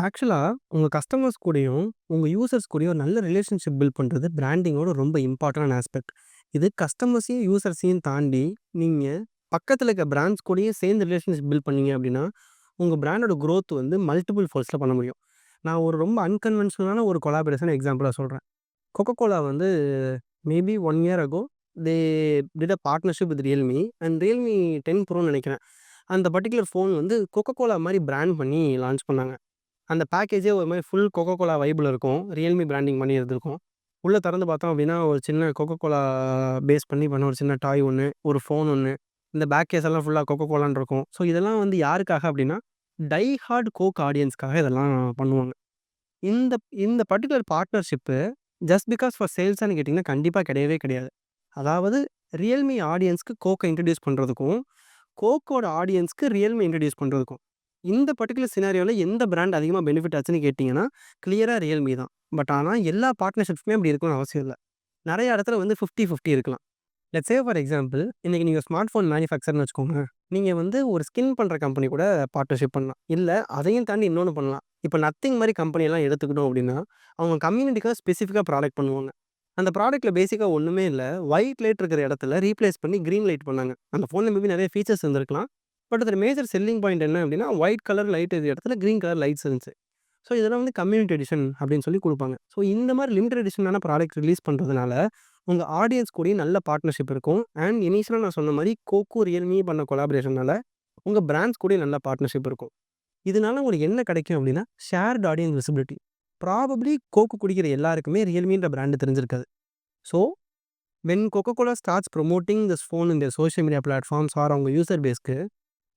ஆக்சுவலா உங்க கஸ்டமர்ஸ் கூடயும், உங்க யூசர்ஸ் கூடயும் நல்ல ரிலேஷன்ஷிப் பில்ட் பண்றது பிராண்டிங்கோட ரொம்ப இம்பார்ட்டன்டான ஆஸ்பெக்ட். இது கஸ்டமர்ஸையும், யூசர்ஸையும் தாண்டி நீங்க பக்கத்துல இருக்க பிராண்ட்ஸ் கூடயும் சேர்ந்து ரிலேஷன்ஷிப் பில்ட் பண்ணீங்க அப்படின்னா, உங்க பிராண்டோட குரோத் வந்து மல்டிபிள் ஃபோல்ட்ஸ்ல பண்ண முடியும். நான் ஒரு ரொம்ப அன்கன்வென்ஷனலான ஒரு கொலாபரேஷன் எக்ஸாம்பிளா சொல்றேன். Coca-Cola வந்து maybe 1 year ago they did a partnership with Realme and Realme 10 Proன்னு நெனைக்கிறேன். அந்த பர்ட்டிகுலர் ஃபோன் வந்து Coca-Cola மாரி பிராண்ட் பண்ணி லான்ச் பண்ணாங்க. அந்த பேக்கேஜே ஒரு மாரி ஃபுல் கோகோகோலா வைப்ல இருக்கும். ரியல்மி பிராண்டிங் பண்ணி இருந்திருக்கும். உள்ள திறந்து பார்த்தோம் அப்டின்னா, ஒரு சின்ன கோகோகோலா பேஸ் பண்ணி பண்ண ஒரு சின்ன டாய் ஒண்ணு, ஒரு ஃபோன் ஒண்ணு, இந்த பேக் கேஸ் எல்லாம் ஃபுல்லா கோகோகோலான்னு இருக்கும். ஸோ இதெல்லாம் வந்து யாருக்காக அப்டின்னா, டை ஹார்ட் கோக் ஆடியன்ஸ்க்காக இதெல்லாம் பண்ணுவாங்க. இந்த இந்த particular partnership just because for சேல்ஸான்னு கேட்டீங்கன்னா, கண்டிப்பா கிடையவே கிடையாது. அதாவது ரியல்மி ஆடியன்ஸ்க்கு கோக்க இன்ட்ரோடியூஸ் பண்றதுக்கும், கோக்கோட ஆடியன்ஸ்க்கு ரியல்மி இன்ட்ரோடியூஸ் பண்றதுக்கும். இந்த பர்ட்டிகுலர் சினாரியோல எந்த பிராண்ட் அதிகமா பெனிஃபிட் ஆச்சுன்னு கேட்டீங்கன்னா, கிளியரா ரியல்மி தான். பட் ஆனா எல்லா பார்ட்னர்ஷிப்ஸுமே அப்படி இருக்கணும்னு அவசியம் இல்ல. நெறைய இடத்துல வந்து 50, 50 இருக்கலாம். லெட்ஸ் சே ஃபார் எக்ஸாம்பிள் இன்னைக்கு நீங்க ஸ்மார்ட் ஃபோன் மேனுஃபேக்சர்ன்னு வச்சுக்கோங்க. நீங்க வந்து ஒரு ஸ்கின் பண்ற கம்பெனி கூட பார்ட்னர்ஷிப் பண்ணலாம். இல்ல அதையும் தாண்டி இன்னொன்னு பண்ணலாம். இப்ப நத்திங் மாரி கம்பெனியெல்லாம் எடுத்துக்கிட்டோம் அப்படின்னா, அவங்க கம்யூனிட்டிக்காக ஸ்பெசிஃபிக்கா ப்ராடக்ட் பண்ணுவாங்க. அந்த ப்ராடக்ட்ல பேசிக்கா ஒண்ணுமே இல்ல. ஒயிட் லைட் இருக்கிற இடத்துல ரீப்ளேஸ் பண்ணி கிரீன் லைட் பண்ணாங்க. அந்த ஃபோன்ல மேபி நெறைய ஃபீச்சர்ஸ் இருந்திருக்கலாம். பட் அதில மேஜர் செல்லிங் பாயிண்ட் என்ன அப்படின்னா, ஒயிட் கலர் லைட் இருக்கிற இடத்துல கிரீன் கலர் லைட்ஸ் இருந்துச்சு. ஸோ இதெல்லாம் வந்து கம்யூனிட்டி எடிஷன் அப்படின்னு சொல்லி குடுப்பாங்க. ஸோ இந்த மாரி லிமிட்டட் எடிஷனான ப்ராடக்ட் ரிலீஸ் பண்றதுனால, உங்க ஆடியன்ஸ் கூடயும் நல்ல பார்ட்னர்ஷிப் இருக்கும். அண்ட் இனிஷியலா நான் சொன்ன மாரி கோக்கும், ரியல்மியும் பண்ண கொலாபரேஷனால உங்க பிராண்ட்ஸ் கூடயும் நல்ல பார்ட்னர்ஷிப் இருக்கும். இதனால உங்களுக்கு என்ன கிடைக்கும் அப்படின்னா, shared audience visibility. Probably Coke குடிக்கிற எல்லாருக்குமே ரியல்மின்ற பிராண்ட் தெரிஞ்சிருக்காது. So when Coca-Cola starts promoting this phone in their social media platforms or அவங்க யூசர் பேஸ்க்கு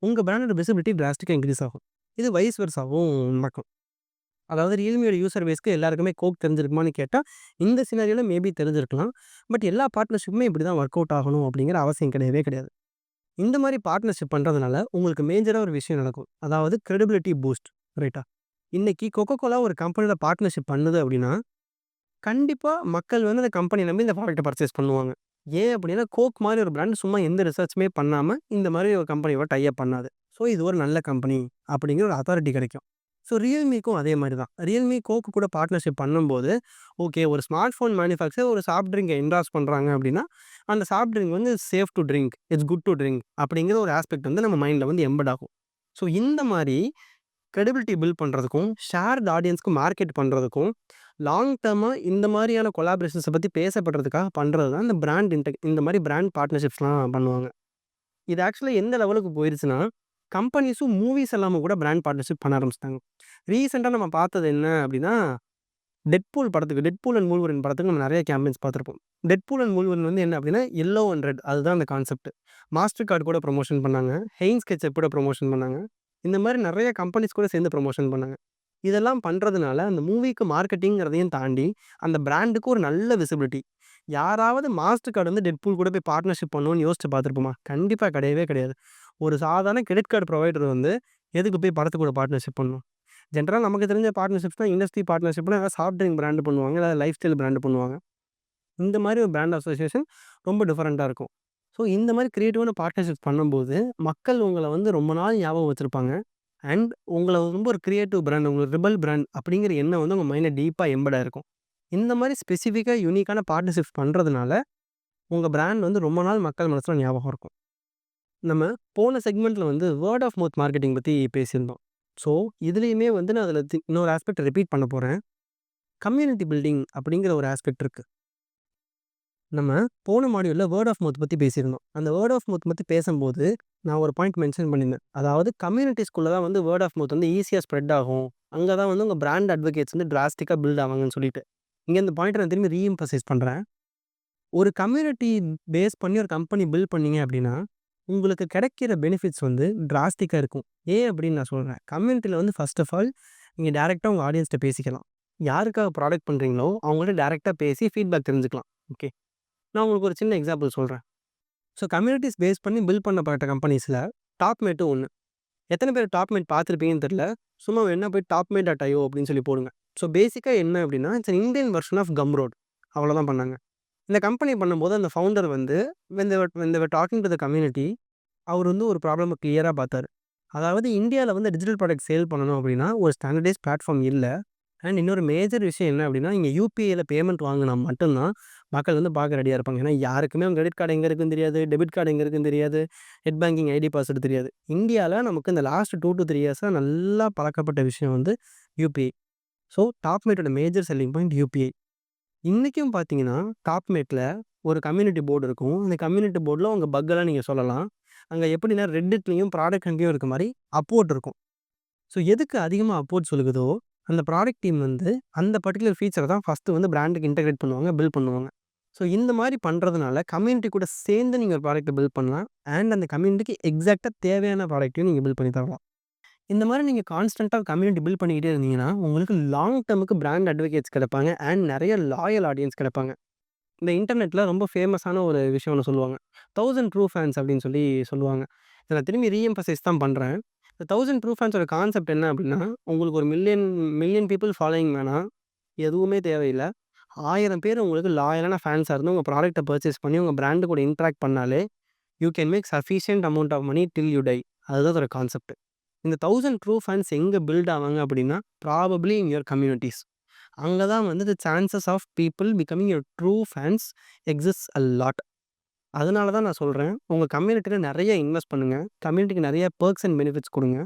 உங்க பிராண்டோட விசிபிலிட்டி டிராஸ்டிக்கா இன்கிரீஸ் ஆகும். இது வைஸ் வெர்சாவும் நடக்கும். அதாவது ரியல்மியோட யூசர் பேஸ்க்கு எல்லாருக்குமே கோக் தெரிஞ்சிருக்குமான்னு கேட்டா, இந்த சினாரியோல மேபி தெரிஞ்சிருக்கலாம். பட் எல்லா பார்ட்னர்ஷிப்புமே இப்படி தான் வொர்க் அவுட் ஆகணும் அப்படிங்கிற அவசியம் கிடையவே கிடையாது. இந்த மாரி பார்ட்னர்ஷிப் பண்றதுனால உங்களுக்கு மேஜரா ஒரு விஷயம் நடக்கும். அதாவது கிரெடிபிலிட்டி பூஸ்ட். ரைட்டா? இன்னைக்கு Coca-Cola ஒரு கம்பெனியோட பார்ட்னர்ஷிப் பண்ணுது அப்படின்னா, கண்டிப்பா மக்கள் வந்து அந்த கம்பெனிய நம்பி இந்த ப்ராடக்ட்ட பர்ச்சேஸ் பண்ணுவாங்க. ஏன் அப்படின்னா, கோக் மாரி ஒரு பிராண்ட் சும்மா எந்த ரிசர்ச்சுமே பண்ணாம, இந்த மாரி ஒரு கம்பெனியோட டை அப் பண்ணாது. ஸோ இது ஒரு நல்ல கம்பெனி அப்படிங்கிற ஒரு அத்தாரிட்டி கிடைக்கும். ஸோ ரியல்மிக்கும் அதே மாரி தான். ரியல்மி கோக்கு கூட பார்ட்னர்ஷிப் பண்ணும்போது, ஓகே ஒரு ஸ்மார்ட் ஃபோன் மேனுஃபேக்சரர் ஒரு சாஃப்ட் ட்ரிங்க்க என்டார்ஸ் பண்றாங்க அப்படின்னா, அந்த சாஃப்ட் ட்ரிங்க் வந்து safe to drink, it's good to drink அப்படிங்கிற ஒரு ஆஸ்பெக்ட் வந்து நம்ம மைண்ட்ல வந்து எம்பெட் ஆகும். ஸோ இந்த மாரி கிரெடிபிலிட்டி பில்ட் பண்றதுக்கும், ஷேர்ட் ஆடியன்ஸ்க்கு மார்க்கெட் பண்றதுக்கும், லாங் டர்மா இந்த மாரியான கொலாபரேஷன்ஸ பத்தி பேசப்படுறதுக்காக பண்றது தான் இந்த மாரி பிராண்ட் பார்ட்னர்ஷிப்ஸ்லாம் பண்ணுவாங்க. இது ஆக்சுவலா எந்த லெவலுக்கு போயிருச்சுன்னா, கம்பெனிஸும் மூவிஸ் எல்லாமும் கூட பிராண்ட் பார்ட்னர்ஷிப் பண்ண ஆரம்பிச்சுட்டாங்க. ரீசென்ட்டா நம்ம பார்த்தது என்ன அப்டின்னா, டெட்பூல் அண்ட் வூல்வரின் படத்துக்கு நம்ம நெறைய கேம்பெயின்ஸ் பார்த்துருப்போம். டெட்பூல் அண்ட் வூல்வரின் வந்து என்ன அப்டின்னா, எல்லோ அண்ட் ரெட் அதுதான் அந்த கான்செப்ட். மாஸ்டர் கார்ட் கூட ப்ரமோஷன் பண்ணாங்க. ஹெயின்ஸ் கெட்சப் கூட ப்ரமோஷன் பண்ணாங்க. இந்த மாரி நெறைய கம்பெனிஸ் கூட சேர்ந்து ப்ரமோஷன் பண்ணாங்க. இதெல்லாம் பண்றதுனால, அந்த மூவிக்கு மார்க்கெட்டிங்கிறதையும் தாண்டி, அந்த பிராண்டுக்கு ஒரு நல்ல விசிபிலிட்டி. யாராவது மாஸ்டர் கார்ட் வந்து டெட்பூல் கூட போய் பார்ட்னர்ஷிப் பண்ணணும்னு யோசிச்சு பார்த்துருப்போமா? கண்டிப்பா கிடையவே கிடையாது. ஒரு சாதாரண கிரெடிட் கார்டு புரொவைடர் வந்து எதுக்கு போய் படத்து கூட பார்ட்னர்ஷிப் பண்ணணும்? ஜென்ரலா நமக்கு தெரிஞ்ச பார்ட்னர்ஷிப்ஸ்னா இண்டஸ்ட்ரி பார்ட்னர்ஷிப்னா ஏதாவது சாஃப்ட் ட்ரிங்க் பிராண்ட் பண்ணுவாங்க. இல்ல லைஃப் ஸ்டைல் பிராண்ட் பண்ணுவாங்க. இந்த மாரி ஒரு பிராண்ட் அசோசியேஷன் ரொம்ப டிஃபரெண்ட்டா இருக்கும். ஸோ இந்த மாரி கிரியேட்டிவான பார்ட்னர்ஷிப்ஸ் பண்ணும்போது, மக்கள் உங்கள வந்து ரொம்ப நாள் ஞாபகம் வச்சிருப்பாங்க. அண்ட் உங்கள ரொம்ப ஒரு கிரியேட்டிவ் பிராண்ட், உங்களுக்கு ரிபல் பிராண்ட் அப்படிங்கிற எண்ணம் வந்து உங்க மைண்ட்ல டீப்பா எம்பெட் ஆயிருக்கும். இந்த மாரி ஸ்பெசிஃபிக்கா யூனிக்கான பார்ட்னர்ஷிப்ஸ் பண்றதுனால, உங்க பிராண்ட் வந்து ரொம்ப நாள் மக்கள் மனசுல ஞாபகம் இருக்கும். நம்ம போன செக்மெண்ட்ல வந்து வேர்ட் ஆஃப் மவுத் மார்க்கெட்டிங் பத்தி பேசியிருந்தோம். ஸோ இதுலயுமே வந்து நான் அதில இன்னொரு ஆஸ்பெக்ட் ரிப்பீட் பண்ண போறேன். கம்யூனிட்டி பில்டிங் அப்படிங்கிற ஒரு ஆஸ்பெக்ட் இருக்கு. நம்ம போன மாடியூல்ல வேர்ட் ஆஃப் மவுத் பத்தி பேசியிருந்தோம். அந்த வேர்ட் ஆஃப் மவுத் பத்தி பேசம்போது, நான் ஒரு பாயிண்ட் மென்ஷன் பண்ணியிருந்தேன். அதாவது கம்யூனிட்டீஸ்குள்ள தான் வந்து வேர்ட் ஆஃப் மவுத் வந்து ஈஸியா ஸ்ப்ரெட் ஆகும். அங்க தான் வந்து உங்க பிராண்ட் அட்வொகேட்ஸ் வந்து டிராஸ்டிக்கா பில்ட் ஆவாங்கன்னு சொல்லிட்டு. இங்க இந்த பாயிண்ட்ட நான் திரும்பி ரீஎம்பசைஸ் பண்றேன். ஒரு கம்யூனிட்டி பேஸ் பண்ணி ஒரு கம்பெனி பில்ட் பண்ணீங்க அப்படின்னா, உங்களுக்கு கிடைக்கிற பெனிஃபிட்ஸ் வந்து டிராஸ்டிக்கா இருக்கும். ஏன் அப்படின்னு நான் சொல்றேன். கம்யூனிட்டில வந்து ஃபர்ஸ்ட் ஆஃப் ஆல் நீங்க டைரக்ட்டா உங்க ஆடியன்ஸ்ட்ட பேசிக்கலாம். யாருக்காக ப்ராடக்ட் பண்றீங்களோ, அவங்கள்ட்ட டைரக்ட்டா பேசி ஃபீட்பேக் தெரிஞ்சுக்கலாம். ஓகே. நான் உங்களுக்கு ஒரு சின்ன எக்ஸாம்பிள் சொல்றேன். ஸோ கம்யூனிட்டீஸ் பேஸ் பண்ணி பில்ட் பண்ணப்பட்ட கம்பெனிஸ்ல டாப்மேட்டும் ஒண்ணு. எத்தன பேர் டாப்மேட் பார்த்துருப்பீங்கன்னு தெரியல. சும்மா வேணுனா போய் டாப்மேட்.io அப்படின்னு சொல்லி போடுங்க. ஸோ பேசிக்கா என்ன அப்படின்னா, it's an Indian version of Gumroad. அவ்வளோதான் பண்ணாங்க. இந்த கம்பெனி பண்ணும்போது அந்த ஃபவுண்டர் வந்து when they were talking to the community அவர் வந்து ஒரு ப்ராப்ளம கிளியரா பார்த்தாரு. அதாவது இந்தியால வந்து டிஜிட்டல் ப்ராடக்ட் சேல் பண்ணணும் அப்படின்னா, ஒரு ஸ்டாண்டர்டைஸ் பிளாட்ஃபார்ம் இல்ல. அண்ட் இன்னொரு மேஜர் விஷயம் என்ன அப்படின்னா, இங்க யுபிஐல பேமெண்ட் வாங்குனா மட்டும் தான் மக்கள் வந்து பார்க்க ரெடியா இருப்பாங்க. ஏன்னா யாருக்குமே கிரெடிட் கார்டு எங்க இருக்குன்னு தெரியாது. டெபிட் கார்டு எங்க இருக்குன்னு தெரியாது. நெட் பேங்கிங் ஐடி பாஸ்வேர்ட் தெரியாது. இந்தியால நமக்கு இந்த லாஸ்ட் 2 டூ 3 இயர்ஸா நல்லா பழக்கப்பட்ட விஷயம் வந்து யுபிஐ. ஸோ டாப்மேட்டோட மேஜர் செல்லிங் பாயிண்ட் யுபிஐ. இன்னைக்கும் பார்த்தீங்கன்னா, டாப்மேட்ல ஒரு கம்யூனிட்டி போர்டு இருக்கும். அந்த கம்யூனிட்டி போர்ட்ல உங்க பக்கெல்லாம் நீங்க சொல்லலாம். அங்க எப்படின்னா ரெட்டிட்லயும், ப்ராடக்ட் ஹண்ட்லயும் இருக்க மாரி அப்போர்ட் இருக்கும். ஸோ எதுக்கு அதிகமா அப்போர்ட் சொலுகுதோ, அந்த ப்ராடக்ட் டீம் வந்து அந்த பர்ட்டிகுலர் ஃபீச்சர தான் ஃபர்ஸ்ட்டு வந்து பிராண்டுக்கு இன்டகிரேட் பண்ணுவாங்க, பில்ட் பண்ணுவாங்க. ஸோ இந்த மாரி பண்றதுனால கம்யூனிட்டி கூட சேர்ந்து நீங்க ஒரு ப்ராடக்ட்ட பில்ட் பண்ணலாம். அண்ட் அந்த கம்யூனிட்டிக்கு எக்ஸாக்ட்டா தேவையான ப்ராடக்ட்டையும் நீங்க பில்ட் பண்ணி தரலாம். இந்த மாரி நீங்க கான்ஸ்டன்ட்டா கம்யூனிட்டி பில்ட் பண்ணிக்கிட்டே இருந்தீங்கன்னா, உங்களுக்கு லாங் டெர்முக்கு பிராண்ட் அட்வொகேட்ஸ் கிடைப்பாங்க. அண்ட் நெறைய லாயல் ஆடியன்ஸ் கிடைப்பாங்க. இந்த இன்டர்நெட்ல ரொம்ப ஃபேமஸான ஒரு விஷயம் ஒண்ணு சொல்லுவாங்க. 1000 ட்ரூ ஃபேன்ஸ் அப்படின்னு சொல்லி சொல்லுவாங்க. இத நான் திரும்பி ரீஎம்பசைஸ் தான் பண்றேன். இந்த 1000 ட்ரூ ஃபேன்ஸோட கான்செப்ட் என்ன அப்படின்னா, உங்களுக்கு ஒரு மில்லியன் மில்லியன் பீப்பிள் ஃபாலோயிங் வேணாம். எதுவுமே தேவையில்ல. 1000 பேர் உங்களுக்கு லாயலான ஃபேன்ஸா இருந்து உங்க ப்ராடக்ட்ட பர்ச்சேஸ் பண்ணி உங்க பிராண்ட் கூட இன்டராக்ட் பண்ணாலே, you can make sufficient amount of money till you die. அதுதான் அதோட கான்செப்ட். இந்த 1000 ட்ரூ ஃபேன்ஸ் எங்க பில்ட் ஆவாங்க அப்படின்னா, ப்ராபப்லி இன் யுவர் கம்யூனிட்டீஸ். அங்க தான் வந்து the chances of people becoming your true fans exists a lot. அதனால தான் நான் சொல்றேன், உங்க கம்யூனிட்டில நெறைய இன்வெஸ்ட் பண்ணுங்க. கம்யூனிட்டிக்கு நெறைய பெர்க்ஸ் அண்ட் பெனிஃபிட்ஸ் குடுங்க.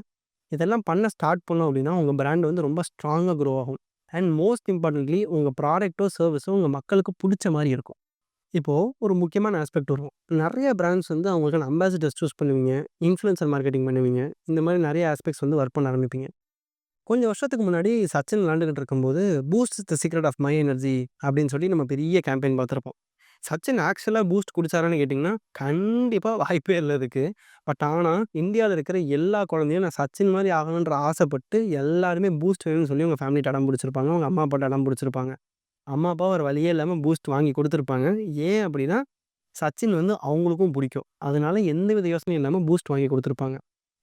இதெல்லாம் பண்ண ஸ்டார்ட் பண்ணோம் அப்படின்னா, உங்க பிராண்ட் வந்து ரொம்ப ஸ்ட்ராங்கா குரோ ஆகும். அண்ட் மோஸ்ட் இம்பார்ட்டன்ட்லி உங்க ப்ராடக்ட்டோ, சர்விஸோ உங்க மக்களுக்கு புடிச்ச மாரி இருக்கும். இப்போ ஒரு முக்கியமான ஆஸ்பெக்ட் வரும். நெறைய பிராண்ட்ஸ் வந்து அவங்களுக்கான அம்பாசிடர்ஸ் சூஸ் பண்ணுவீங்க. இன்ஃப்ளூயன்சர் மார்க்கெட்டிங் பண்ணுவீங்க. இந்த மாரி நெறைய ஆஸ்பெக்ட்ஸ் வந்து ஒர்க் பண்ண ஆரம்பிப்பீங்க. கொஞ்சம் வருஷத்துக்கு முன்னாடி சச்சின் விளையாண்டுகிட்டு இருக்கும்போது, Boost is the secret of my energy அப்படின்னு சொல்லி நம்ம பெரிய கேம்பெயின் பார்த்துருப்போம். சச்சின் ஆக்சுவலா பூஸ்ட் குடிச்சாரான்னு கேட்டீங்கன்னா, கண்டிப்பா வாய்ப்பே இல்ல அதுக்கு. பட் ஆனா, இந்தியால இருக்கிற எல்லா குழந்தையும் நான் சச்சின் மாரி ஆகணுன்ற ஆசைப்பட்டு எல்லாருமே பூஸ்ட் வேணும்னு சொல்லி உங்க ஃபேமிலிட்ட அடம் புடிச்சிருப்பாங்க. உங்க அம்மா, அப்பாட்ட அடம் புடிச்சிருப்பாங்க. அம்மா, அப்பா வேற வழியே இல்லாம பூஸ்ட் வாங்கி குடுத்துருப்பாங்க. ஏன் அப்படின்னா, சச்சின் வந்து அவங்களுக்கும் புடிக்கும். அதனால எந்தவித யோசனையும் இல்லாம பூஸ்ட் வாங்கி குடுத்துருப்பாங்க.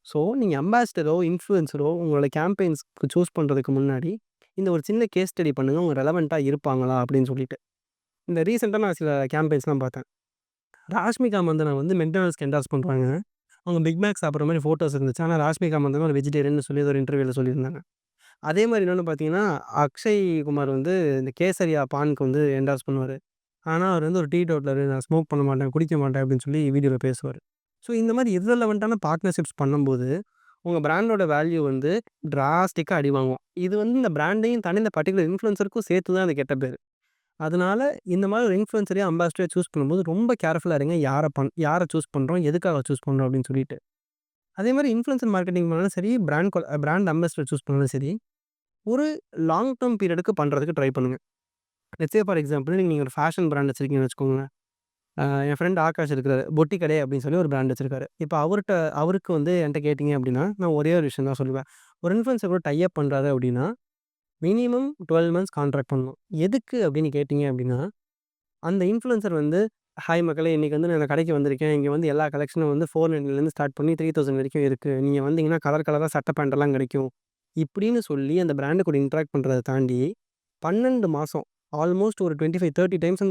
ஸோ, நீங்க அம்பாசிடரோ, இன்ஃப்ளூயன்சரோ உங்களோட கேம்பெயின்ஸ்க்கு சூஸ் பண்றதுக்கு முன்னாடி, இந்த ஒரு சின்ன கேஸ் ஸ்டடி பண்ணுங்க. அவங்க ரெலவென்ட்டா இருப்பாங்களா அப்படின்னு சொல்லிட்டு. இந்த ரீசென்ட்டா நான் சில கேம்பெயின்ஸ்லாம் பார்த்தேன். ராஷ்மிகா மந்தனா வந்து மெக்டானல்ட்ஸ்க்கு என்டார்ஸ் பண்றாங்க. அவங்க பிக் மேக் சாப்பிடுற மாரி ஃபோட்டோஸ் இருந்துச்சு. ஆனா, ராஷ்மிகா மந்தனா ஒரு வெஜிடேரியன்னு சொல்லி ஏதோ ஒரு இன்டர்வியூல சொல்லியிருந்தாங்க. அதே மாரி இன்னொன்னு பார்த்தீங்கன்னா, அக்ஷய் குமார் வந்து இந்த கேசரியா பானுக்கு வந்து என்டார்ஸ் பண்ணுவாரு. ஆனா, அவர் வந்து ஒரு டீடோட்டலரு. நான் ஸ்மோக் பண்ண மாட்டேன், குடிக்க மாட்டேன் அப்படின்னு சொல்லி வீடியோல பேசுவாரு. ஸோ, இந்த மாரி இர்ரெலவென்ட்டான பார்ட்னர்ஷிப்ஸ் பண்ணும்போது, உங்க பிராண்டோட வேல்யூ வந்து டிராஸ்டிக்கா அடி வாங்கும். இது வந்து இந்த பிராண்டையும் தாண்டி இந்த பர்ட்டிகுலர் இன்ஃப்ளூயன்சருக்கும் சேர்த்து தான் அது கெட்ட பேரு. அதனால இந்த மாரி ஒரு இன்ஃப்ளூயன்சரையோ, அம்பாசிடரையோ சூஸ் பண்ணும்போது ரொம்ப கேர்ஃபுல்லா இருங்க. யார சூஸ் பண்றோம், எதுக்காக சூஸ் பண்றோம் அப்படின்னு சொல்லிட்டு. அதே மாரி இன்ஃப்ளூயன்சர் மார்க்கெட்டிங் பண்ணாலும் சரி, பிராண்ட் அம்பாசிடர் சூஸ் பண்ணாலும் சரி, ஒரு லாங் டெர்ம் பீரியடுக்கு பண்றதுக்கு ட்ரை பண்ணுங்க. லெட்ஸ் சே ஃபார் எக்ஸாம்பிள் நீங்க ஒரு ஃபேஷன் பிராண்ட் வச்சிருக்கீங்கன்னு வச்சுக்கோங்களேன். என் ஃப்ரெண்ட் ஆகாஷ் இருக்கிறாரு. பொட்டி கடை அப்படின்னு சொல்லி ஒரு பிராண்ட் வச்சிருக்காரு. இப்ப அவருக்கு வந்து என்ட்ட கேட்டீங்க அப்படின்னா, நான் ஒரே ஒரு விஷயம் தான் சொல்லுவேன். ஒரு இன்ஃப்ளூயன்சர் கூட டை அப் பண்றாரு அப்படின்னா, மினிமம் 12 மந்த்ஸ் கான்ட்ராக்ட் பண்ணணும். எதுக்கு அப்படின்னு கேட்டீங்க அப்படின்னா, அந்த இன்ஃப்ளூயன்சர் வந்து, "ஹாய் மக்களே! இன்னைக்கு வந்து நான் இந்த கடைக்கு வந்திருக்கேன். இங்க வந்து எல்லா கலெக்ஷனும் வந்து 499லேருந்து ஸ்டார்ட் பண்ணி 3000 வரைக்கும் இருக்கு. நீங்க வந்தீங்கன்னா கலர் கலரா சட்டை, பேண்ட் எல்லாம் கிடைக்கும்." இப்படின்னு சொல்லி அந்த பிராண்ட் கூட இன்டராக்ட் பண்றத தாண்டி 12 மாசம் ஆல்மோஸ்ட் ஒரு 25, 30 டைம்ஸ்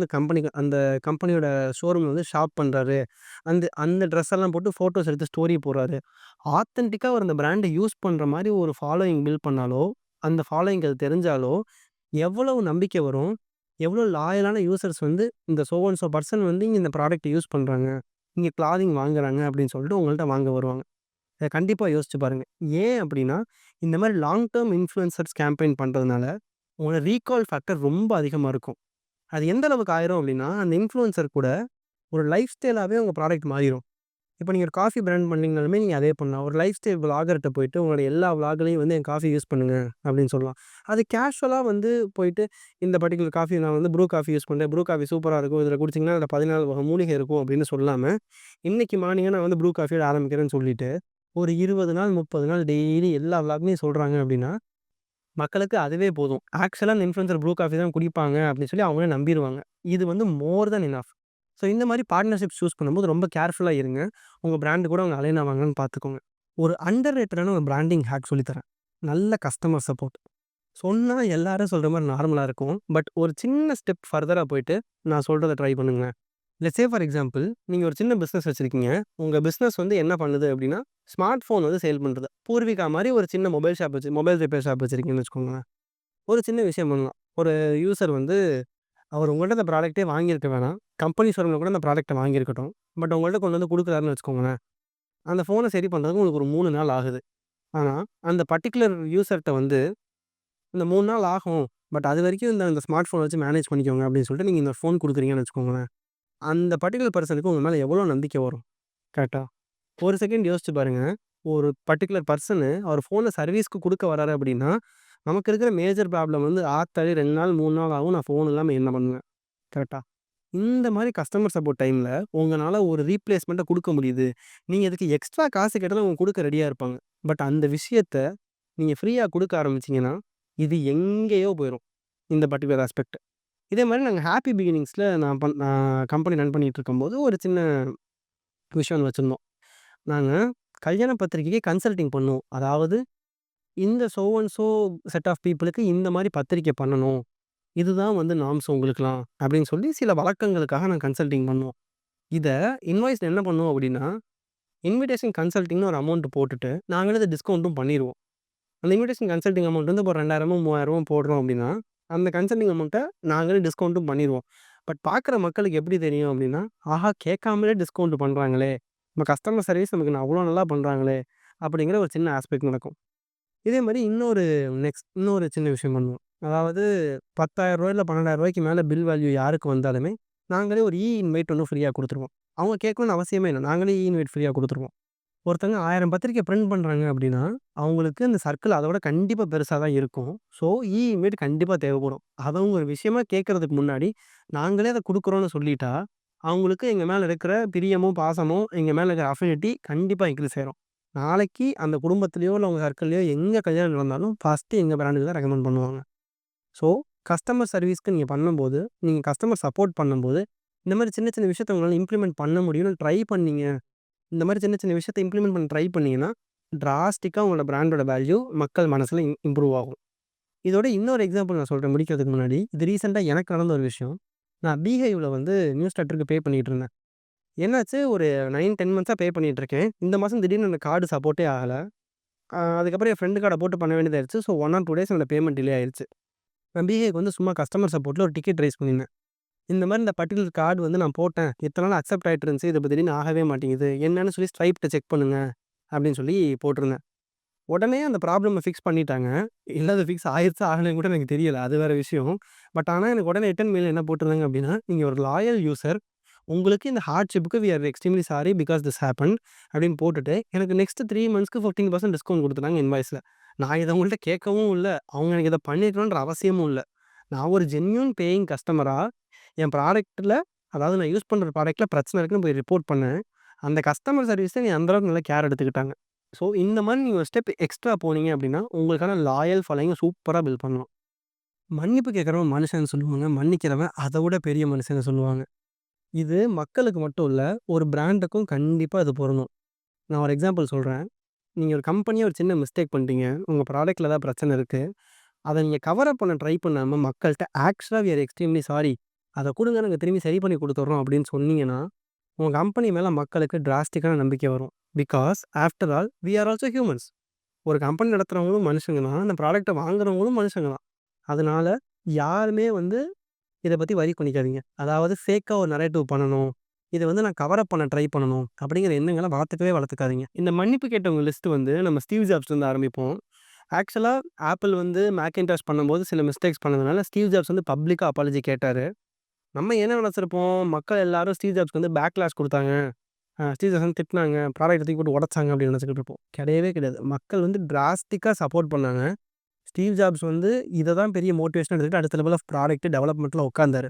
அந்த கம்பெனியோட ஷோரூம்ல வந்து ஷாப் பண்றாரு. அந்த அந்த ட்ரெஸ் எல்லாம் போட்டு ஃபோட்டோஸ் எடுத்து ஸ்டோரி போடுறாரு. ஆத்தென்டிக்கா அவர் அந்த பிராண்ட யூஸ் பண்ற மாரி ஒரு ஃபாலோயிங் பில்ட் பண்ணாலோ, அந்த ஃபாலோயிங்க்கு அது தெரிஞ்சாலோ, எவ்வளவு நம்பிக்கை வரும்? எவ்வளோ லாயலான யூசர்ஸ் வந்து இந்த சோ அண்ட் சோ பெர்சன் வந்து இங்க இந்த ப்ராடக்ட்ட யூஸ் பண்றாங்க. இங்க கிளாத்திங் வாங்குறாங்க அப்படின்னு சொல்லிட்டு உங்கள்ட்ட வாங்க வருவாங்க. இத கண்டிப்பா யோசிச்சு பாருங்க. ஏன் அப்படின்னா, இந்த மாரி லாங் டெர்ம் இன்ஃப்ளூயன்சர்ஸ் கேம்பெயின் பண்றதுனால, உங்களோட ரீகால் ஃபேக்டர் ரொம்ப அதிகமா இருக்கும். அது எந்த அளவுக்கு ஆயிரும் அப்படின்னா, அந்த இன்ஃப்ளூயன்சர் கூட ஒரு லைஃப் ஸ்டைலாவே உங்க ப்ராடக்ட் மாறிரும். இப்ப நீங்க ஒரு காஃபி பிராண்ட் பண்ணீங்கனாலுமே நீங்க அதே பண்ணலாம். ஒரு லைஃப் ஸ்டைல் விளாகர்ட்ட போயிட்டு உங்களோட எல்லா விளாக்லயும் வந்து என் காஃபி யூஸ் பண்ணுங்க அப்படின்னு சொல்லலாம். அது கேஷுவலா வந்து போயிட்டு இந்த பர்ட்டிகுலர் காஃபி நான் வந்து ப்ரூ காஃபி யூஸ் பண்றேன். ப்ரூ காஃபி சூப்பரா இருக்கும். இதில குடிச்சீங்கன்னா அதில 14 வகை மூலிகை இருக்கும் அப்படின்னு சொல்லாம, இன்னைக்கு மார்னிங்கே நான் வந்து ப்ரூ காஃபியோட ஆரம்பிக்கிறேன்னு சொல்லிட்டு, ஒரு 20 நாள், 30 நாள் டெய்லி எல்லா விளாக்லயும் சொல்றாங்க அப்படின்னா, மக்களுக்கு அதுவே போதும். ஆக்சுவலா அந்த இன்ஃப்ளூயன்சர் ப்ரூ காஃபி தான் குடிப்பாங்க அப்படின்னு சொல்லி அவங்களே நம்பிருவாங்க. இது வந்து மோர் தென் எனஃப். ஸோ இந்த மாரி பார்ட்னர்ஷிப் சூஸ் பண்ணும்போது ரொம்ப கேர்ஃபுல்லா இருங்க. உங்க பிராண்ட் கூட அவங்க அலைன் ஆவாங்கன்னு பார்த்துக்கோங்க. ஒரு அண்டர் ரேட்டடான ஒரு பிராண்டிங் ஹேக் சொல்லி தரேன். நல்ல கஸ்டமர் சப்போர்ட். சொன்னா எல்லாரும் சொல்ற மாரி நார்மலா இருக்கும். பட் ஒரு சின்ன ஸ்டெப் ஃபர்தரா போயிட்டு நான் சொல்றத ட்ரை பண்ணுங்க. லெட்ஸ் சே ஃபார் எக்ஸாம்பிள் நீங்க ஒரு சின்ன பிசினஸ் வச்சிருக்கீங்க. உங்க பிசினஸ் வந்து என்ன பண்ணுது அப்படின்னா, ஸ்மார்ட் ஃபோன் வந்து சேல் பண்றது. பூர்விகா மாரி ஒரு சின்ன மொபைல் ரிப்பேர் ஷாப் வச்சிருக்கீங்கன்னு வச்சுக்கோங்களேன். ஒரு சின்ன விஷயம் பண்ணலாம். ஒரு யூசர் வந்து அவர் உங்கள்ட்ட அந்த ப்ராடக்ட்டே வாங்கியிருக்க வேணாம். கம்பெனி ஷோரூம்ல கூட அந்த ப்ராடக்ட்ட வாங்கியிருக்கட்டும். பட் உங்கள்ட்ட கொண்டு வந்து குடுக்குறாருன்னு வச்சுக்கோங்களேன். அந்த ஃபோன சரி பண்றதுக்கு உங்களுக்கு ஒரு 3 நாள் ஆகுது. ஆனா, அந்த பர்ட்டிகுலர் யூசர்ட்ட வந்து இந்த 3 நாள் ஆகும். பட் அதுவரைக்கும் இந்த இந்த ஸ்மார்ட் ஃபோன வச்சு மேனேஜ் பண்ணிக்கோங்க அப்படின்னு சொல்லிட்டு நீங்க இந்த ஃபோன் குடுக்குறீங்கன்னு வச்சுக்கோங்களேன். அந்த பர்ட்டிகுலர் பெர்சனுக்கு உங்க மேல எவ்வளோ நம்பிக்கை வரும்? கரெக்ட்டா? ஒரு செகண்ட் யோசிச்சு பாருங்க. ஒரு பர்ட்டிகுலர் பெர்சனு அவர் ஃபோன சர்வீஸ்க்கு குடுக்க வராரு அப்படின்னா, நமக்கு இருக்கிற மேஜர் ப்ராப்ளம் வந்து ஆத்தாடி 2 நாள், 3 நாள் ஆகும். நான் ஃபோன் இல்லாம என்ன பண்ணுவேன்? கரெக்ட்டா? இந்த மாரி கஸ்டமர் சப்போர்ட் டைம்ல உங்கனால ஒரு ரீப்ளேஸ்மெண்ட்ட குடுக்க முடியுது. நீங்க இதுக்கு எக்ஸ்ட்ரா காசு கேட்டாலும் அவங்க குடுக்க ரெடியா இருப்பாங்க. பட் அந்த விஷயத்த நீங்க ஃப்ரீயா குடுக்க ஆரம்பிச்சீங்கன்னா, இது எங்கேயோ போயிரும். இந்த பர்ட்டிகுலர் ஆஸ்பெக்ட். இதே மாரி நாங்க ஹேப்பி பிகினிங்ஸ்ல நான் கம்பெனி ரன் பண்ணிட்டு இருக்கும்போது ஒரு சின்ன விஷயம் ஒண்ணு வச்சிருந்தோம். நாங்க கல்யாண பத்திரிக்கைக்கு கன்சல்டிங் பண்ணுவோம். அதாவது இந்த so and so set of பீப்பிளுக்கு இந்த மாரி பத்திரிக்கை பண்ணணும். இதுதான் வந்து நார்ம்ஸ் உங்களுக்கெல்லாம் அப்படின்னு சொல்லி சில வழக்கங்களுக்காக நாங்க கன்சல்டிங் பண்ணுவோம். இத இன்வாய்ஸ்ல என்ன பண்ணுவோம் அப்படின்னா, இன்விடேஷன் கன்சல்டிங்ன்னு ஒரு அமௌண்ட் போட்டுட்டு, நாங்களே அத டிஸ்கவுண்ட்டும் பண்ணிருவோம். அந்த இன்விடேஷன் கன்சல்டிங் அமௌண்ட் வந்து இப்போ 2000மோ, 3000மோ போடுறோம் அப்படின்னா, அந்த கன்சல்டிங் அமௌண்ட்ட நாங்களே டிஸ்கவுண்ட்டும் பண்ணிருவோம். பட் பார்க்குற மக்களுக்கு எப்படி தெரியும் அப்படின்னா, ஆஹா! கேட்காமலே டிஸ்கவுண்ட் பண்றாங்களே! நம்ம கஸ்டமர் சர்வீஸ் நமக்கு அவ்வளோ நல்லா பண்றாங்களே! அப்படிங்கிற ஒரு சின்ன ஆஸ்பெக்ட் நடக்கும். இதே மாரி இன்னொரு சின்ன விஷயம் பண்ணுவோம். அதாவது ரூ. 10,000 இல்ல ரூ. 12,000க்கு மேல பில் வேல்யூ யாருக்கு வந்தாலுமே, நாங்களே ஒரு இன்வைட் ஒண்ணு ஃப்ரீயா குடுத்துருவோம். அவங்க கேட்கணும்னு அவசியமே இல்ல. நாங்களே இன்வைட் ஃப்ரீயா குடுத்துருவோம். ஒருத்தங்க 1000 பத்திரிக்கை பிரிண்ட் பண்றாங்க அப்படின்னா, அவங்களுக்கு அந்த சர்க்கிள் அதோட கண்டிப்பா பெருசா தான் இருக்கும். ஸோ, இன்வைட் கண்டிப்பா தேவைப்படும். அத அவங்க ஒரு விஷயமா கேட்கறதுக்கு முன்னாடி, நாங்களே அத குடுக்குறோம்னு சொல்லிட்டா, அவங்களுக்கு எங்க மேல இருக்கிற பிரியமும், பாசமும், எங்க மேல இருக்கிற அஃபினிட்டி கண்டிப்பா இன்கிரீஸ் ஆயிரும். நாளைக்கு அந்த குடும்பத்திலயோ, இல்ல உங்க சர்க்கிள்லயோ எங்க கல்யாணம் நடந்தாலும், ஃபர்ஸ்ட்டு எங்க பிராண்டுக்கு தான் ரெக்கமெண்ட் பண்ணுவாங்க. ஸோ, கஸ்டமர் சர்வீஸ்க்கு நீங்க பண்ணும்போது, நீங்க கஸ்டமர் சப்போர்ட் பண்ணும்போது, இந்த மாரி சின்ன சின்ன விஷயத்த உங்களால இம்ப்ளிமெண்ட் பண்ண முடியும்னு ட்ரை பண்ணீங்க. இந்த மாரி சின்ன சின்ன விஷயத்த இம்ப்ளிமெண்ட் பண்ண ட்ரை பண்ணீங்கன்னா, டிராஸ்டிக்கா உங்களோட பிராண்டோட வேல்யூ மக்கள் மனசுல இம்ப்ரூவ் ஆகும். இதோட இன்னொரு எக்ஸாம்பிள் நான் சொல்றேன் முடிக்கிறதுக்கு முன்னாடி. இது ரீசென்ட்டா எனக்கு நடந்த ஒரு விஷயம். நான் பீஹைவ்ல வந்து நியூஸ் லெட்டருக்கு பே பண்ணிட்டு இருந்தேன். என்னாச்சு ஒரு 9, 10 மந்த்ஸா பே பண்ணிட்டு இருக்கேன். இந்த மாசம் திடீர்னு அந்த கார்டு சப்போர்ட்டே ஆகல. அதுக்கப்புறம் என் ஃப்ரெண்ட் கார்ட போட்டு பண்ண வேண்டியதாயிருச்சு. ஸோ 1 ஆர் 2 டேஸ் என்னோட பேமெண்ட் டிலே ஆயிருச்சு. நான் பீஹைவ்க்கு வந்து சும்மா கஸ்டமர் சப்போர்ட்ல ஒரு டிக்கெட் ரைஸ் பண்ணியிருந்தேன். இந்த மாரி இந்த பர்ட்டிகுலர் கார்டு வந்து நான் போட்டேன். இத்தன நாள் அக்செப்ட் ஆயிட்டு இருந்துச்சு. இது இப்ப திடீர்னு ஆகவே மாட்டேங்குது. என்னன்னு சொல்லி ஸ்ட்ரைப்ட்ட செக் பண்ணுங்க. அப்படின்னு சொல்லி போட்டிருந்தேன். உடனே அந்த ப்ராப்ளம ஃபிக்ஸ் பண்ணிட்டாங்க. இல்ல அது ஃபிக்ஸ் ஆயிருச்சா ஆகலையான்னு கூட எனக்கு தெரியல. அது வேற விஷயம். பட் ஆனா எனக்கு உடனே ரிட்டர்ன் மெயில் என்ன போட்டிருந்தாங்க அப்படின்னா, "நீங்க ஒரு லாயல் யூசர். உங்களுக்கு இந்த ஹார்ட்ஷிப்க்கு we are extremely sorry because this happened" அப்படின்னு போட்டுட்டு, எனக்கு நெக்ஸ்ட் 3 மந்த்ஸ்க்கு 15% டிஸ்கவுண்ட் குடுத்துட்டாங்க இன்வாய்ஸ்ல. நான் இத அவங்கள்ட்ட கேட்கவும் இல்ல. அவங்க எனக்கு இத பண்ணியிருக்கணுன்ற அவசியமும் இல்ல. நான் ஒரு ஜென்யூன் பேயிங் கஸ்டமரா என் ப்ராடக்ட்ல அதாவது நான் யூஸ் பண்ற ப்ராடக்ட்ல பிரச்சனை இருக்குன்னு போய் ரிப்போர்ட் பண்ணேன். அந்த கஸ்டமர் சர்வீஸ அந்த அளவுக்கு நல்லா கேர் எடுத்துக்கிட்டாங்க. ஸோ, இந்த மாரி நீங்க ஒரு ஸ்டெப் எக்ஸ்ட்ரா போனீங்க அப்டின்னா, உங்களுக்கான லாயல் ஃபாலோயிங்க சூப்பரா பில்ட் பண்ணலாம். மன்னிப்பு கேட்கிறவன் மனுஷன்னு சொல்லுவாங்க. மன்னிக்கிறவன் அத விட பெரிய மனுஷன்னு சொல்லுவாங்க. இது மக்களுக்கு மட்டும் இல்ல, ஒரு பிராண்டுக்கும் கண்டிப்பா இது பொருந்தும். நான் ஒரு எக்ஸாம்பிள் சொல்றேன். நீங்க ஒரு கம்பெனியா ஒரு சின்ன மிஸ்டேக் பண்ணிட்டீங்க. உங்க ப்ராடக்ட்ல ஏதாவது பிரச்சனை இருக்கு. அத நீங்க கவர் அப் பண்ண ட்ரை பண்ணாம மக்கள்ட்ட ஆக்சுவலா வி ஆர் எக்ஸ்ட்ரீம்லி சாரி. அத குடுங்க நாங்க திரும்பி சரி பண்ணி குடுத்துர்றோம் அப்டின்னு சொன்னீங்கன்னா, உங்க கம்பெனி மேல மக்களுக்கு டிராஸ்டிக்கான நம்பிக்கை வரும். Because after all we are also humans. ஒரு கம்பெனி நடத்துறவங்களும் மனுஷங்க தான். அந்த ப்ராடக்ட்ட வாங்குறவங்களும் மனுஷங்க தான். அதனால யாருமே வந்து இத பத்தி வொரி பண்ணிக்காதீங்க. அதாவது ஃபேக்கா ஒரு நரேட்டிவ் பண்ணணும். இத வந்து நான் கவர் அப் பண்ண ட்ரை பண்ணணும். அப்படிங்கிற எண்ணங்கள வளர்த்துக்காதீங்க. இந்த மன்னிப்பு கேட்டவங்க லிஸ்ட் வந்து நம்ம ஸ்டீவ் ஜாப்ஸ்லருந்து ஆரம்பிப்போம். ஆக்சுவலா ஆப்பிள் வந்து மேக்கின்டாஷ் பண்ணும்போது சில மிஸ்டேக்ஸ் பண்ணதுனால ஸ்டீவ் ஜாப்ஸ் வந்து பப்ளிக்கா அப்பாலஜி கேட்டாரு. நம்ம என்ன நெனச்சிருப்போம், மக்கள் எல்லாரும் ஸ்டீவ் ஜாப்ஸ்க்கு வந்து பேக்லாஷ் குடுத்தாங்க. ஸ்டீவ் ஜாப்ஸ் வந்து திட்டுனாங்க. ப்ராடக்ட்ட தூக்கி போட்டு உடைச்சாங்க அப்படின்னு நெனச்சுக்கிட்டு இருப்போம். கிடையவே கிடையாது. மக்கள் வந்து டிராஸ்டிக்கா சப்போர்ட் பண்ணாங்க. ஸ்டீவ் ஜாப்ஸ் வந்து இத தான் பெரிய மோட்டிவேஷனா எடுத்துக்கிட்டு அடுத்த லெவல் ஆஃப் ப்ராடக்ட் டெவலப்மெண்ட்ல உட்கார்ந்தாரு.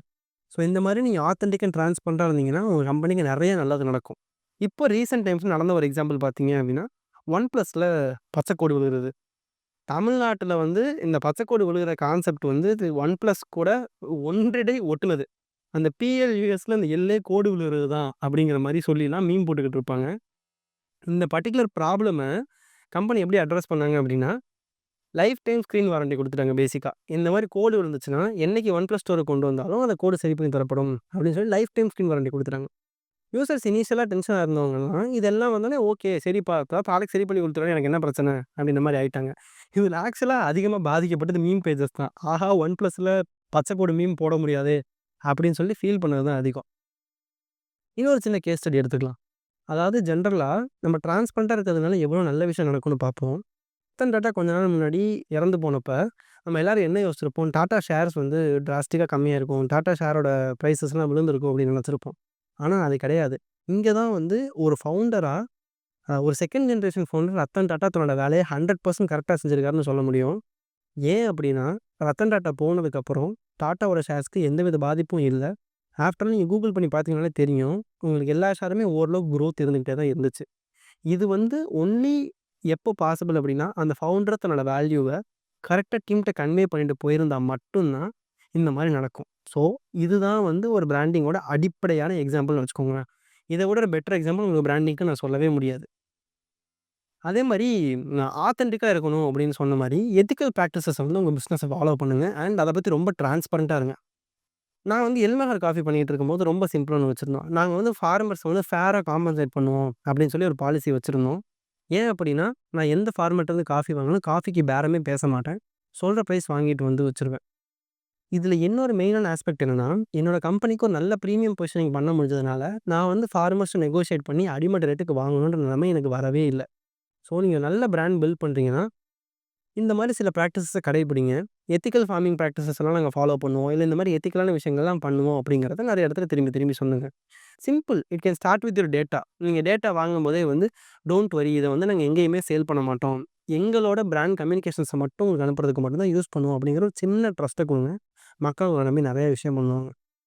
ஸோ இந்த மாரி நீங்க ஆத்தென்டிக் அண்ட் டிரான்ஸ்பரன்ட்டா இருந்தீங்கன்னா, உங்க கம்பெனிக்கு நெறைய நல்லது நடக்கும். இப்போ ரீசென்ட் டைம்ஸ்ல நடந்த ஒரு எக்ஸாம்பிள் பார்த்தீங்க அப்படின்னா, ஒன் பிளஸ்ல பச்சைக்கோடு விழுகுறது. தமிழ்நாட்டுல வந்து இந்த பச்சைக்கோடு விழுகுற கான்செப்ட் வந்து இது ஒன் பிளஸ் கூட ஒன்றடை ஒட்டுனது. அந்த பிஎல்யூஎஸ்ல அந்த எல்லே கோடு விழுகிறது தான் அப்படிங்கிற மாரி சொல்லிலாம் மீம் போட்டுக்கிட்டு இருப்பாங்க. இந்த பர்ட்டிகுலர் ப்ராப்ளம கம்பெனி எப்படி அட்ரஸ் பண்ணாங்க அப்படின்னா, லைஃப் டைம் ஸ்க்ரீன் வாரண்டி குடுத்துட்டாங்க பேசிக்கா. இந்த மாரி கோடு விழுந்துச்சுன்னா, என்னைக்கு ஒன் பிளஸ் ஸ்டோருக்கு கொண்டு வந்தாலும் அந்த கோடு சரி பண்ணி தரப்படும் அப்படின்னு சொல்லி லைஃப் டைம் ஸ்க்ரீன் வாரண்டி குடுத்துட்டாங்க. யூசர்ஸ் இனிஷியலா டென்ஷனா இருந்தவங்கலாம், இதெல்லாம் வந்தோனே ஓகே சரிப்பா, இப்ப ப்ராடக்ட் சரி பண்ணி குடுத்துருவேன் எனக்கு என்ன பிரச்சனை? அப்படின்ற மாரி ஆயிட்டாங்க. இதுல ஆக்சுவலா அதிகமா பாதிக்கப்பட்டது மீம் பேஜஸ் தான். ஆஹா! ஒன் பிளஸ்ல பச்சை கோடு மீம் போட முடியாதே அப்படின்னு சொல்லி ஃபீல் பண்ணது தான் அதிகம். இன்னொரு சின்ன கேஸ் ஸ்டடி எடுத்துக்கலாம். அதாவது ஜென்ரலா நம்ம டிரான்ஸ்பரன்ட்டா இருக்கிறதுனால எவ்வளோ நல்ல விஷயம் நடக்கும்னு பார்ப்போம். ரத்தன் டாட்டா கொஞ்ச நாள் முன்னாடி இறந்து போனப்ப, நம்ம எல்லாரும் என்ன யோசிச்சிருப்போம், டாடா ஷேர்ஸ் வந்து டிராஸ்டிக்கா கம்மியா இருக்கும். டாடா ஷேரோட பிரைஸஸ்லாம் விழுந்திருக்கும் அப்படின்னு நினச்சிருப்போம். ஆனா அது கிடையாது. இங்க தான் வந்து ஒரு ஃபவுண்டரா ஒரு second generation founder Ratan Tata தன்னோட வேலைய 100% கரெக்ட்டா செஞ்சிருக்காருன்னு சொல்ல முடியும். ஏன் அப்படின்னா, ரத்தன் டாட்டா போனதுக்கப்புறம் டாட்டாவோட ஷேர்ஸ்க்கு எந்தவித பாதிப்பும் இல்ல. ஆஃப்டர் நீங்க கூகுள் பண்ணி பார்த்தீங்கனாலே தெரியும். உங்களுக்கு எல்லா ஷேருமே ஓரளவுக்கு குரோத் இருந்துகிட்டே தான் இருந்துச்சு. இது வந்து ஒன்லி எப்போ பாசிபிள் அப்படின்னா, அந்த ஃபவுண்டர் தன்னோட வேல்யூவ கரெக்ட்டா டீம்ட்ட கன்வே பண்ணிட்டு போயிருந்தா மட்டும் தான், இந்த மாரி நடக்கும். ஸோ, இதுதான் வந்து ஒரு பிராண்டிங்கோட அடிப்படையான எக்ஸாம்பிள்னு வச்சுக்கோங்களேன். இத விட பெட்டர் எக்ஸாம்பிள் உங்க பிராண்டிங்க்கு நான் சொல்லவே முடியாது. அதே மாரி ஆத்தென்டிக்கா இருக்கணும் அப்படின்னு சொன்ன மாரி, எத்திக்கல் பிராக்டிஸஸ வந்து உங்க பிசினஸ ஃபாலோ பண்ணுங்க. அண்ட் அத பத்தி ரொம்ப டிரான்ஸ்பரன்ட்டா இருங்க. நான் வந்து எல்மஹர் காஃபி பண்ணிட்டு இருக்கும்போது ரொம்ப சிம்பிளா ஒண்ணு வச்சிருந்தோம். நாங்க வந்து ஃபார்மர்ஸ வந்து ஃபேரா காம்பன்சேட் பண்ணுவோம் அப்படின்னு சொல்லி ஒரு பாலிசி வச்சிருந்தோம். ஏன் அப்படின்னா, நான் எந்த ஃபார்மர்ட்டருந்து காஃபி வாங்கினாலும் காஃபிக்கு பேரமே பேச மாட்டேன். சொல்ற பிரைஸ் வாங்கிட்டு வந்து வச்சுருவேன். இதில இன்னொரு மெயினான ஆஸ்பெக்ட் என்னன்னா, என்னோட கம்பெனிக்கு ஒரு நல்ல பிரீமியம் பொசிஷனிங் பண்ண முடிஞ்சதுனால, நான் வந்து ஃபார்மர்ஸ்ட்ட நெகோஷியேட் பண்ணி அடிமட்ட ரேட்டுக்கு வாங்கணுன்ற நிலைமை எனக்கு வரவே இல்ல. ஸோ, நீங்க நல்ல பிராண்ட் பில்ட் பண்றீங்கன்னா, இந்த மாரி சில பிராக்டிஸஸ கடைபிடிங்க. எத்திக்கல் ஃபார்மிங் பிராக்டிஸஸ் எல்லாம் நாங்க ஃபாலோ பண்ணுவோம். இல்ல இந்த மாரி எத்திக்கலான விஷயங்கள்லாம் பண்ணுவோம் அப்படிங்கிறத நெறைய இடத்துல திரும்பி திரும்பி சொன்னேங்க. Simple. It can start with your data. நீங்க டேட்டா வாங்கும்போதே வந்து டோன்ட் வொரி இத வந்து நாங்க எங்கேயுமே சேல் பண்ண மாட்டோம். எங்களோட பிராண்ட் கம்யூனிகேஷன்ஸ மட்டும் உங்களுக்கு அனுப்புறதுக்கு மட்டும் தான் யூஸ் பண்ணுவோம் அப்படிங்கிற ஒரு சின்ன ட்ரஸ்ட்ட குடுங்க. மக்கள் உங்கள நம்பி நெறைய விஷயம் பண்ணுவாங்க.